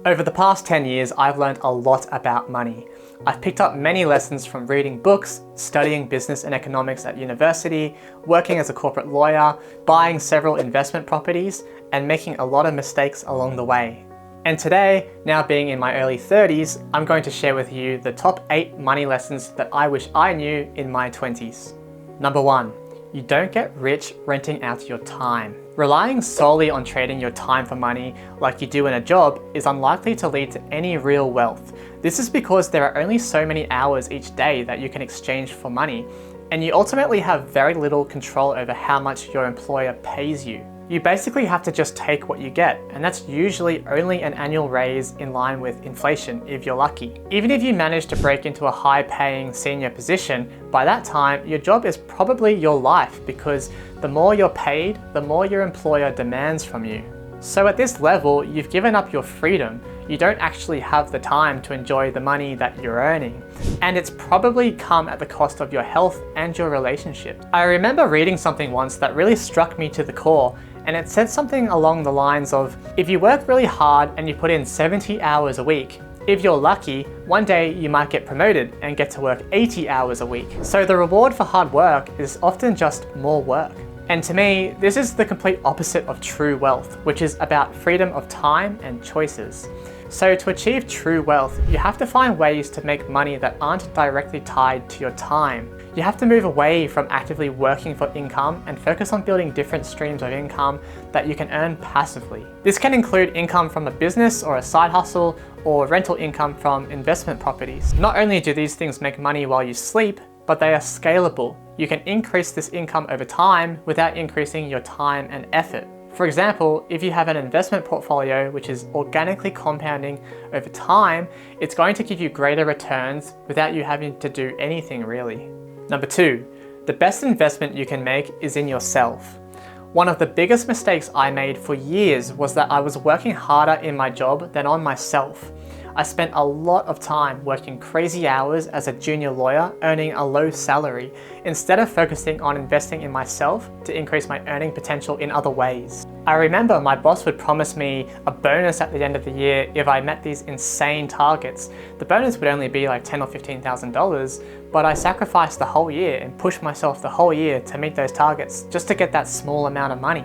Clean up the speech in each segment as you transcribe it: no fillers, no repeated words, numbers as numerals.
Over the past 10 years, I've learned a lot about money. I've picked up many lessons from reading books, studying business and economics at university, working as a corporate lawyer, buying several investment properties, and making a lot of mistakes along the way. And today, now being in my early 30s, I'm going to share with you the top 8 money lessons that I wish I knew in my 20s. Number 1. You don't get rich renting out your time. Relying solely on trading your time for money like you do in a job is unlikely to lead to any real wealth. This is because there are only so many hours each day that you can exchange for money, and you ultimately have very little control over how much your employer pays you. You basically have to just take what you get, and that's usually only an annual raise in line with inflation if you're lucky. Even if you manage to break into a high-paying senior position, by that time your job is probably your life, because the more you're paid, the more your employer demands from you. So at this level, you've given up your freedom. You don't actually have the time to enjoy the money that you're earning. And it's probably come at the cost of your health and your relationship. I remember reading something once that really struck me to the core, and it said something along the lines of, if you work really hard and you put in 70 hours a week, if you're lucky, one day you might get promoted and get to work 80 hours a week. So the reward for hard work is often just more work. And to me, this is the complete opposite of true wealth, which is about freedom of time and choices. So to achieve true wealth, you have to find ways to make money that aren't directly tied to your time. You have to move away from actively working for income and focus on building different streams of income that you can earn passively. This can include income from a business or a side hustle, or rental income from investment properties. Not only do these things make money while you sleep, but they are scalable. You can increase this income over time without increasing your time and effort. For example, if you have an investment portfolio which is organically compounding over time, it's going to give you greater returns without you having to do anything really. Number 2, the best investment you can make is in yourself. One of the biggest mistakes I made for years was that I was working harder in my job than on myself. I spent a lot of time working crazy hours as a junior lawyer, earning a low salary, instead of focusing on investing in myself to increase my earning potential in other ways. I remember my boss would promise me a bonus at the end of the year if I met these insane targets. The bonus would only be like $10,000 or $15,000, but I sacrificed the whole year and pushed myself the whole year to meet those targets just to get that small amount of money.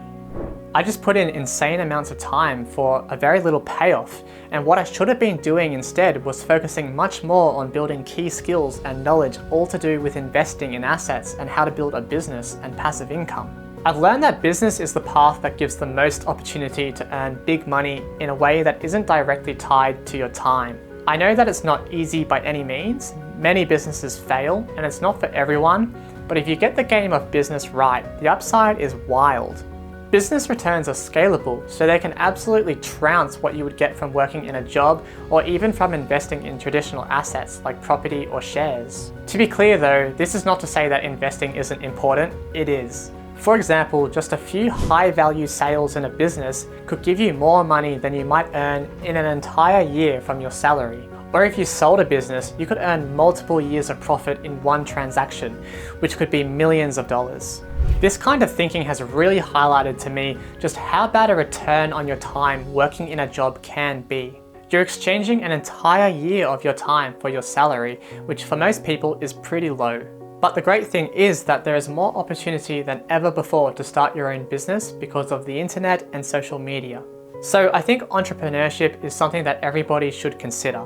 I just put in insane amounts of time for a very little payoff, and what I should have been doing instead was focusing much more on building key skills and knowledge, all to do with investing in assets and how to build a business and passive income. I've learned that business is the path that gives the most opportunity to earn big money in a way that isn't directly tied to your time. I know that it's not easy by any means. Many businesses fail, and it's not for everyone, but if you get the game of business right, the upside is wild. Business returns are scalable, so they can absolutely trounce what you would get from working in a job or even from investing in traditional assets like property or shares. To be clear though, this is not to say that investing isn't important, it is. For example, just a few high-value sales in a business could give you more money than you might earn in an entire year from your salary. Or if you sold a business, you could earn multiple years of profit in one transaction, which could be millions of dollars. This kind of thinking has really highlighted to me just how bad a return on your time working in a job can be. You're exchanging an entire year of your time for your salary, which for most people is pretty low. But the great thing is that there is more opportunity than ever before to start your own business because of the internet and social media. So I think entrepreneurship is something that everybody should consider.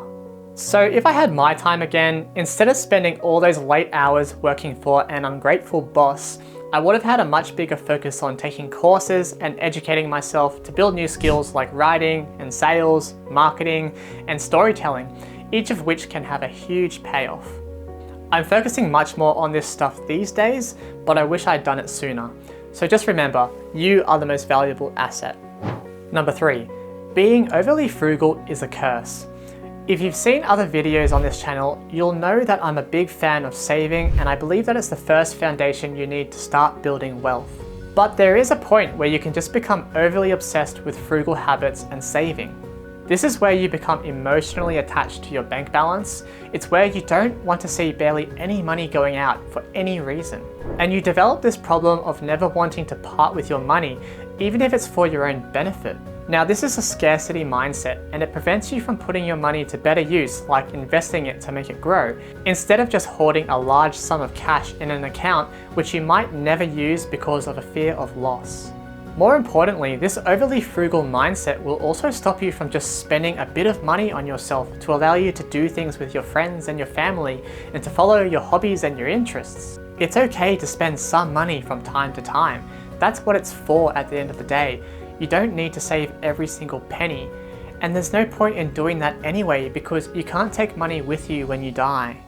So if I had my time again, instead of spending all those late hours working for an ungrateful boss, I would have had a much bigger focus on taking courses and educating myself to build new skills like writing and sales, marketing, and storytelling, each of which can have a huge payoff. I'm focusing much more on this stuff these days, but I wish I'd done it sooner. So just remember, you are the most valuable asset. Number 3, being overly frugal is a curse. If you've seen other videos on this channel, you'll know that I'm a big fan of saving, and I believe that it's the first foundation you need to start building wealth. But there is a point where you can just become overly obsessed with frugal habits and saving. This is where you become emotionally attached to your bank balance. It's where you don't want to see barely any money going out for any reason. And you develop this problem of never wanting to part with your money, even if it's for your own benefit. Now, this is a scarcity mindset, and it prevents you from putting your money to better use, like investing it to make it grow, instead of just hoarding a large sum of cash in an account which you might never use because of a fear of loss. More importantly, this overly frugal mindset will also stop you from just spending a bit of money on yourself to allow you to do things with your friends and your family and to follow your hobbies and your interests. It's okay to spend some money from time to time. That's what it's for at the end of the day. You don't need to save every single penny. And there's no point in doing that anyway because you can't take money with you when you die.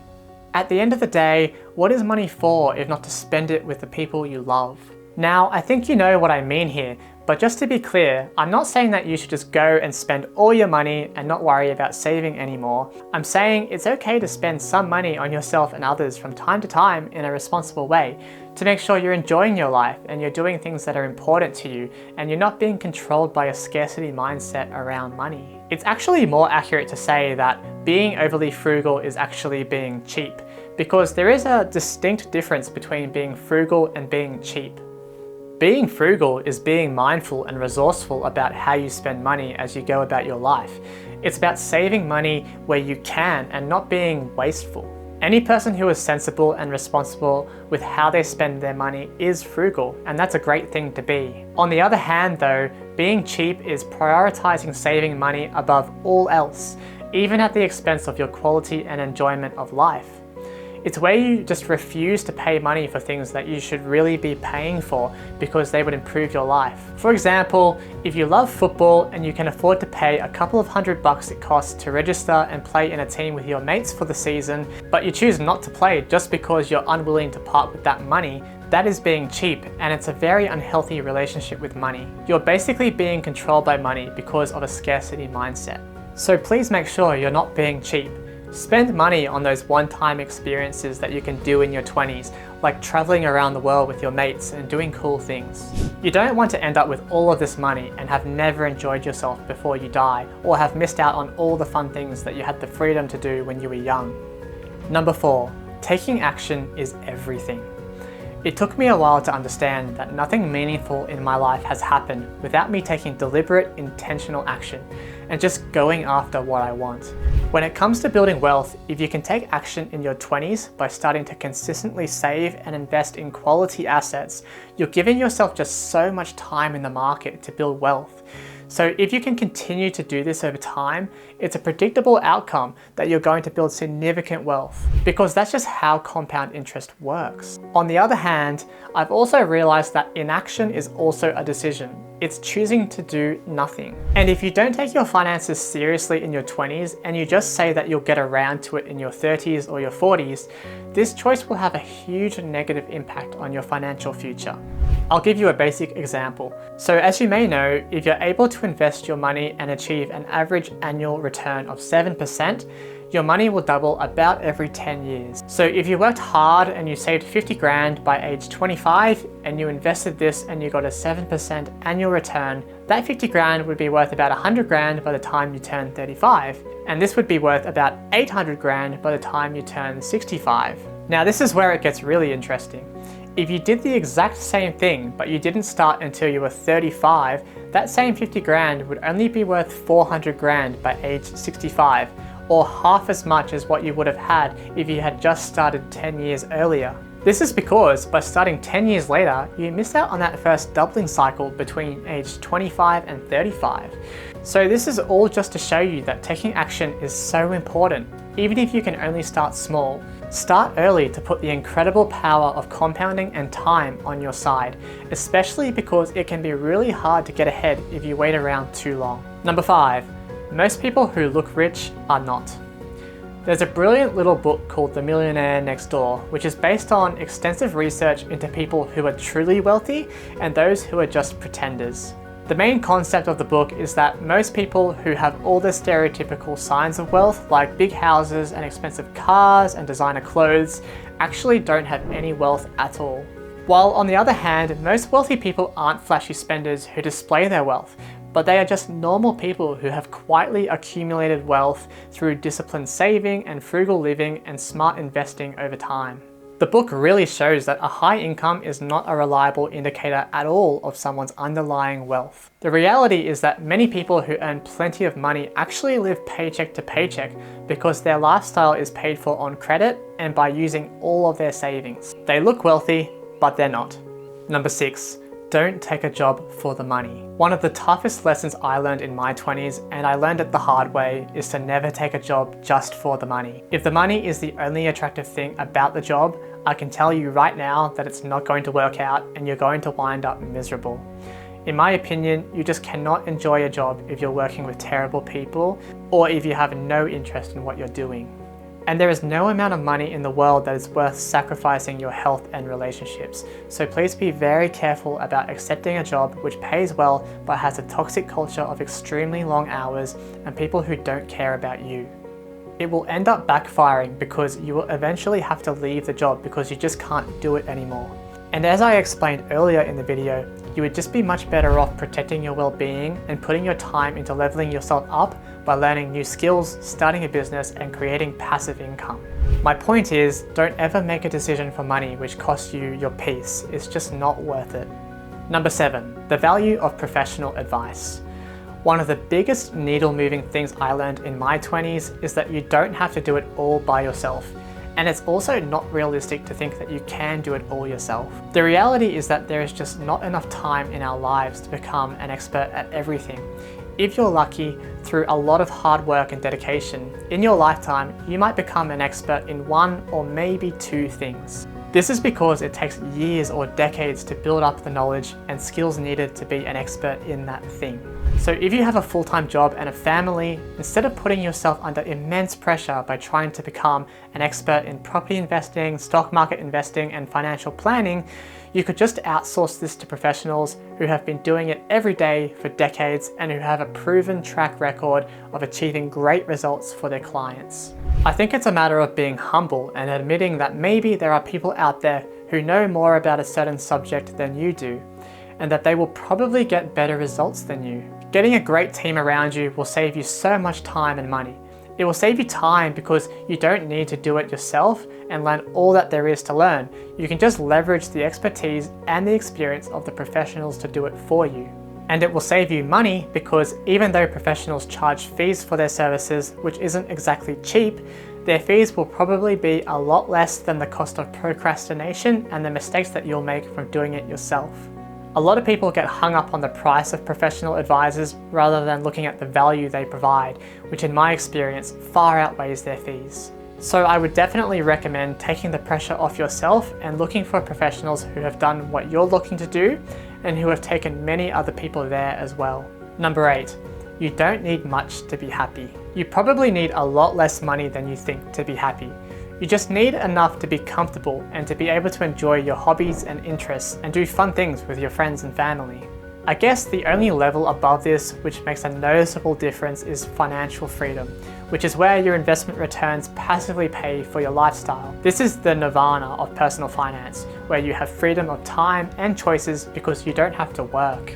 At the end of the day, what is money for if not to spend it with the people you love? Now, I think you know what I mean here, but just to be clear, I'm not saying that you should just go and spend all your money and not worry about saving anymore. I'm saying it's okay to spend some money on yourself and others from time to time in a responsible way to make sure you're enjoying your life and you're doing things that are important to you and you're not being controlled by a scarcity mindset around money. It's actually more accurate to say that being overly frugal is actually being cheap, because there is a distinct difference between being frugal and being cheap. Being frugal is being mindful and resourceful about how you spend money as you go about your life. It's about saving money where you can and not being wasteful. Any person who is sensible and responsible with how they spend their money is frugal, and that's a great thing to be. On the other hand though, being cheap is prioritizing saving money above all else, even at the expense of your quality and enjoyment of life. It's where you just refuse to pay money for things that you should really be paying for because they would improve your life. For example, if you love football and you can afford to pay a couple of $100 it costs to register and play in a team with your mates for the season, but you choose not to play just because you're unwilling to part with that money, that is being cheap, and it's a very unhealthy relationship with money. You're basically being controlled by money because of a scarcity mindset. So please make sure you're not being cheap. Spend money on those one-time experiences that you can do in your 20s, like traveling around the world with your mates and doing cool things. You don't want to end up with all of this money and have never enjoyed yourself before you die, or have missed out on all the fun things that you had the freedom to do when you were young. Number 4, taking action is everything. It took me a while to understand that nothing meaningful in my life has happened without me taking deliberate, intentional action and just going after what I want. When it comes to building wealth, if you can take action in your 20s by starting to consistently save and invest in quality assets, you're giving yourself just so much time in the market to build wealth. So if you can continue to do this over time, it's a predictable outcome that you're going to build significant wealth, because that's just how compound interest works. On the other hand, I've also realized that inaction is also a decision. It's choosing to do nothing. And if you don't take your finances seriously in your 20s and you just say that you'll get around to it in your 30s or your 40s, this choice will have a huge negative impact on your financial future. I'll give you a basic example. So as you may know, if you're able to invest your money and achieve an average annual return of 7%, your money will double about every 10 years. So if you worked hard and you saved 50 grand by age 25 and you invested this and you got a 7% annual return, that 50 grand would be worth about 100 grand by the time you turn 35. And this would be worth about 800 grand by the time you turn 65. Now this is where it gets really interesting. If you did the exact same thing, but you didn't start until you were 35, that same 50 grand would only be worth 400 grand by age 65, or half as much as what you would have had if you had just started 10 years earlier. This is because by starting 10 years later, you missed out on that first doubling cycle between age 25 and 35. So this is all just to show you that taking action is so important. Even if you can only start small, start early to put the incredible power of compounding and time on your side, especially because it can be really hard to get ahead if you wait around too long. Number 5, most people who look rich are not. There's a brilliant little book called The Millionaire Next Door, which is based on extensive research into people who are truly wealthy and those who are just pretenders. The main concept of the book is that most people who have all the stereotypical signs of wealth, like big houses and expensive cars and designer clothes, actually don't have any wealth at all. While on the other hand, most wealthy people aren't flashy spenders who display their wealth, but they are just normal people who have quietly accumulated wealth through disciplined saving and frugal living and smart investing over time. The The book really shows that a high income is not a reliable indicator at all of someone's underlying wealth. The reality is that many people who earn plenty of money actually live paycheck to paycheck because their lifestyle is paid for on credit and by using all of their savings. They look wealthy, but they're not. Number 6. Don't take a job for the money. One of the toughest lessons I learned in my 20s, and I learned it the hard way, is to never take a job just for the money. If the money is the only attractive thing about the job, I can tell you right now that it's not going to work out and you're going to wind up miserable. In my opinion, you just cannot enjoy a job if you're working with terrible people or if you have no interest in what you're doing. And there is no amount of money in the world that is worth sacrificing your health and relationships. So please be very careful about accepting a job which pays well but has a toxic culture of extremely long hours and people who don't care about you. It will end up backfiring because you will eventually have to leave the job because you just can't do it anymore. And as I explained earlier in the video, you would just be much better off protecting your well-being and putting your time into leveling yourself up by learning new skills, starting a business, and creating passive income. My point is, don't ever make a decision for money which costs you your peace. It's just not worth it. Number 7, the value of professional advice. One of the biggest needle-moving things I learned in my 20s is that you don't have to do it all by yourself. And it's also not realistic to think that you can do it all yourself. The reality is that there is just not enough time in our lives to become an expert at everything. If you're lucky, through a lot of hard work and dedication, in your lifetime, you might become an expert in 1 or maybe 2 things. This is because it takes years or decades to build up the knowledge and skills needed to be an expert in that thing. So if you have a full-time job and a family, instead of putting yourself under immense pressure by trying to become an expert in property investing, stock market investing, and financial planning, you could just outsource this to professionals who have been doing it every day for decades and who have a proven track record of achieving great results for their clients. I think it's a matter of being humble and admitting that maybe there are people out there who know more about a certain subject than you do, and that they will probably get better results than you. Getting a great team around you will save you so much time and money. It will save you time because you don't need to do it yourself and learn all that there is to learn. You can just leverage the expertise and the experience of the professionals to do it for you. And it will save you money because even though professionals charge fees for their services, which isn't exactly cheap, their fees will probably be a lot less than the cost of procrastination and the mistakes that you'll make from doing it yourself. A lot of people get hung up on the price of professional advisors rather than looking at the value they provide, which in my experience far outweighs their fees. So I would definitely recommend taking the pressure off yourself and looking for professionals who have done what you're looking to do and who have taken many other people there as well. Number 8, you don't need much to be happy. You probably need a lot less money than you think to be happy. You just need enough to be comfortable and to be able to enjoy your hobbies and interests and do fun things with your friends and family. I guess the only level above this which makes a noticeable difference is financial freedom, which is where your investment returns passively pay for your lifestyle. This is the nirvana of personal finance, where you have freedom of time and choices because you don't have to work.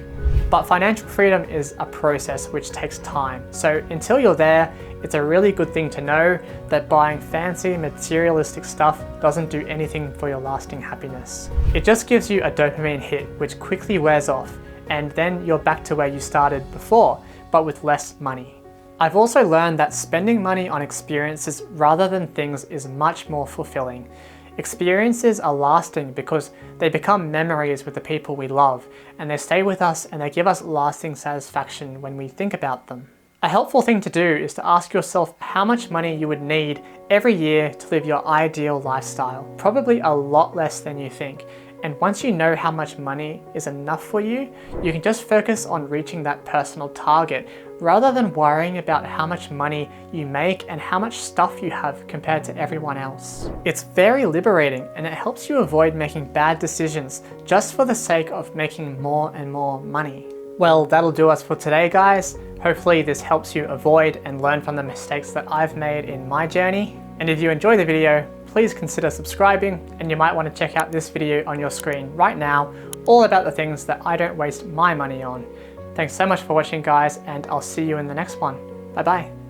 But financial freedom is a process which takes time. So until you're there, it's a really good thing to know that buying fancy materialistic stuff doesn't do anything for your lasting happiness. It just gives you a dopamine hit which quickly wears off, and then you're back to where you started before, but with less money. I've also learned that spending money on experiences rather than things is much more fulfilling. Experiences are lasting because they become memories with the people we love, and they stay with us and they give us lasting satisfaction when we think about them. A helpful thing to do is to ask yourself how much money you would need every year to live your ideal lifestyle. Probably a lot less than you think. And once you know how much money is enough for you, you can just focus on reaching that personal target rather than worrying about how much money you make and how much stuff you have compared to everyone else. It's very liberating and it helps you avoid making bad decisions just for the sake of making more and more money. Well, that'll do us for today, guys. Hopefully this helps you avoid and learn from the mistakes that I've made in my journey. And if you enjoyed the video, please consider subscribing, and you might want to check out this video on your screen right now, all about the things that I don't waste my money on. Thanks so much for watching, guys, and I'll see you in the next one. Bye bye.